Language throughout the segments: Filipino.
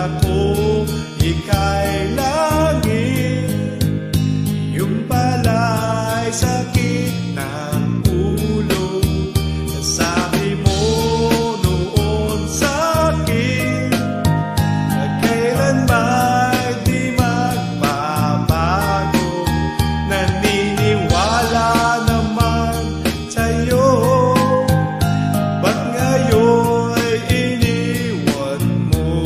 ako ika'y langit. Yung pala'y sakit ng ulo. Nasabi mo noon sa'kin na kailanman di magbabago. Naniniwala naman sa'yo, ba't ngayon ay iniwan mo?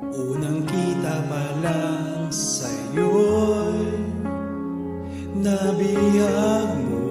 Unang kita pa lang sa'yo'y nabihag mo.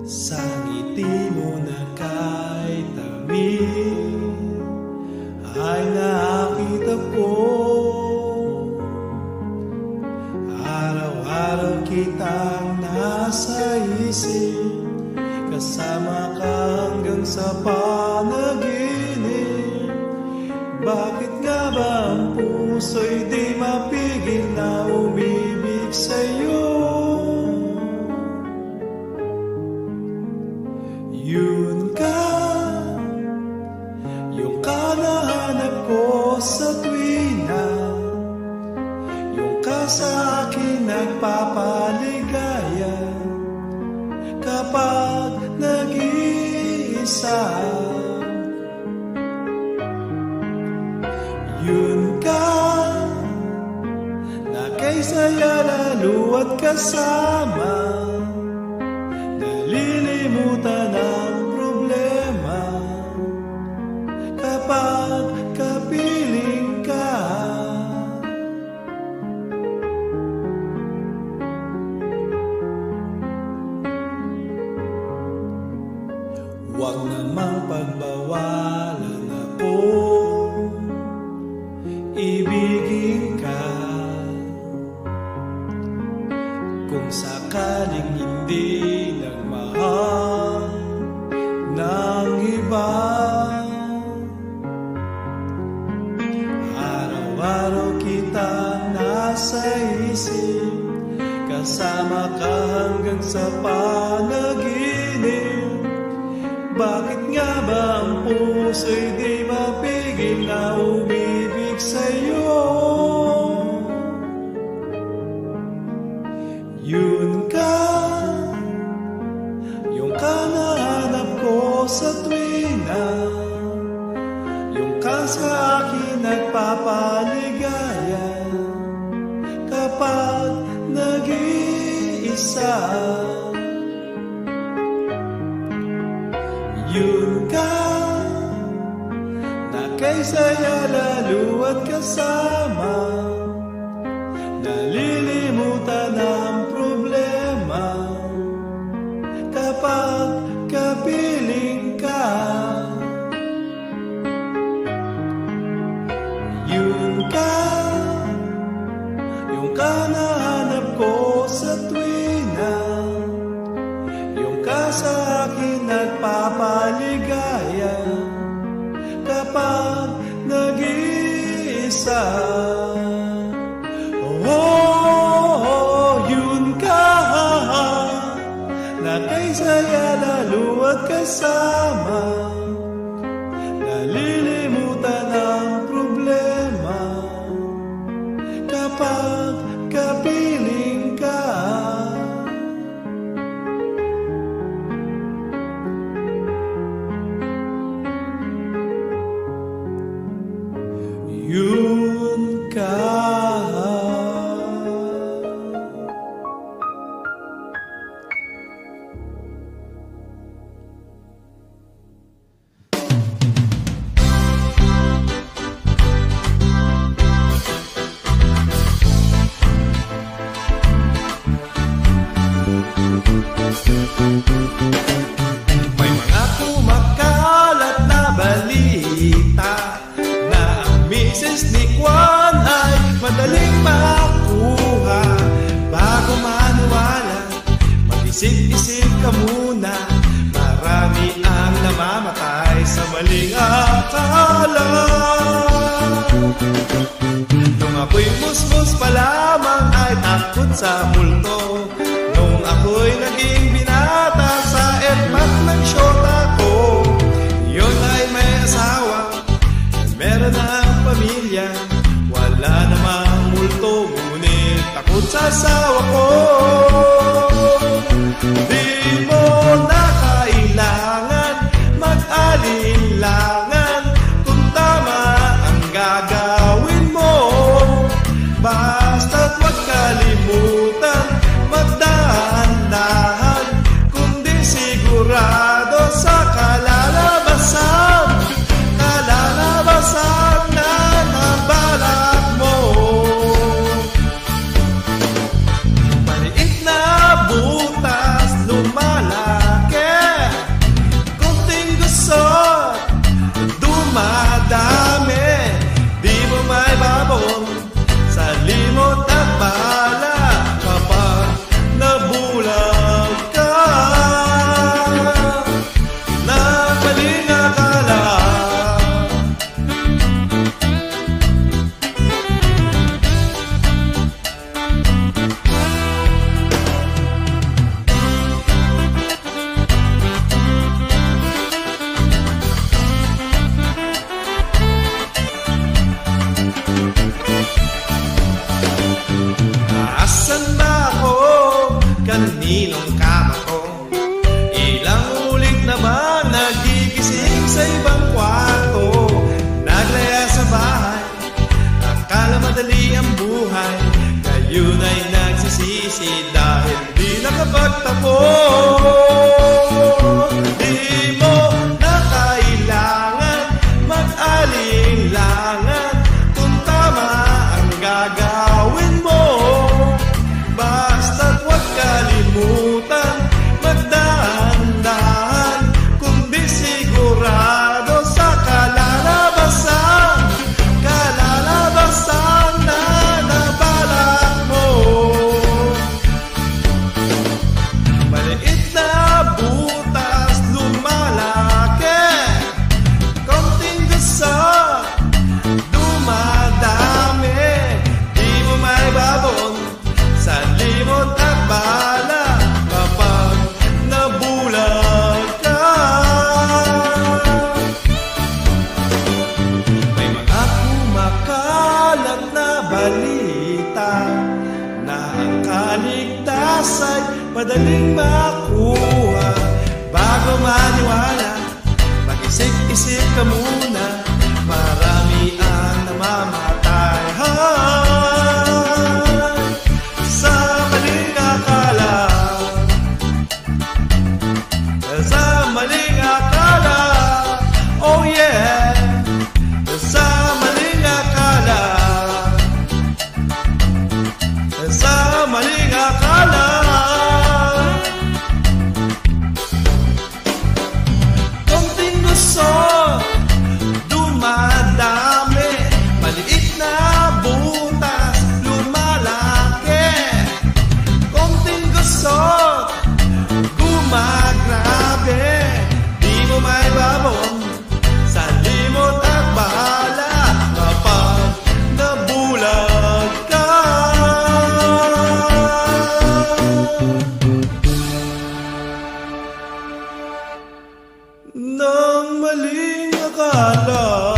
Sa ngiti mo na kahit tamis ay nakita ko. Araw-araw kitang nasa isip, kasama ka hanggang sa panaginip. Bakit nga ba ang puso'y di mapigil na umibig sa'yo? Yun ka, yung kanahanap ko sa tuwina, yung ka sa akin nagpapaligaya kapag nag-iisa. lalo at kasama, nalilimutan ang problema kapag kapiling ka. Huwag namang pagbawalan ako, ibigin ka. Kung sakaling hindi nagmahal ng iba, araw-araw kita nasa isip, kasama ka hanggang sa panaginip. Bakit nga ba ang puso'y di mapigil na umibig sa'yo? Yun ka, yung kanahanap ko sa tuwina, yung ka sa akin nagpapaligaya kapag nag-iisa. Yun ka, na kay saya lalo at kasama, nalilimutan ang problema kapag kapiling ka. Yun ka, yung kanahanap ko sa tuwina, yung ka sa akin nagpapaligaya kapag nag-iisa. Oh, yun ka, na kay saya lalo at kasama, nalilimutan ang problema kapag kapiling ka. Yun ka. May mga kumakalat na balita na ang misis ni Juan ay madaling makuha. Bago maniwala, mag-isip-isip ka muna. Marami ang namamatay sa maling akala. Nung ako'y musmus pa lamang ay takot sa multo. Nung ako'y naging binata sa etmat ng syota ko, yun ay may asawa, meron ng pamilya, wala namang multo, ngunit takot sa asawa ko. Di mo na kailangan mag-alinlangan kung tama ang gagawin mo, basta't huwag kalimutan magdahan-dahan, kundi sigurado sa kalalabasan na nabalak mo. Mali nagsisisi dahil di nakapagtapos. Di mo na kailangan mag-alinlangan kung tama ang gagawin mo. Basta't huwag kalimutan magdahan-dahan, kundi sigurado sa kalalabasan na nabalak mo. Maliit na butas lumalaki, konting gasa dumadami. Di mo maibabon sa limot at bala kapag nabulag ka. May mga kumakalat na balita na ang kaligtasan madaling makuha. Bago maniwala, mag-isip-isip ka muna, marami ang namamatay sa maling akala. Sa maling akala, oh yeah, sa maling akala, sa maling akala. Konting gusto dumadami, maliit na butas lumalaki. Konting gusto gumagrabe, di mo maibabon sa limot at bahala kapag nabulag ka. Nang maling akala.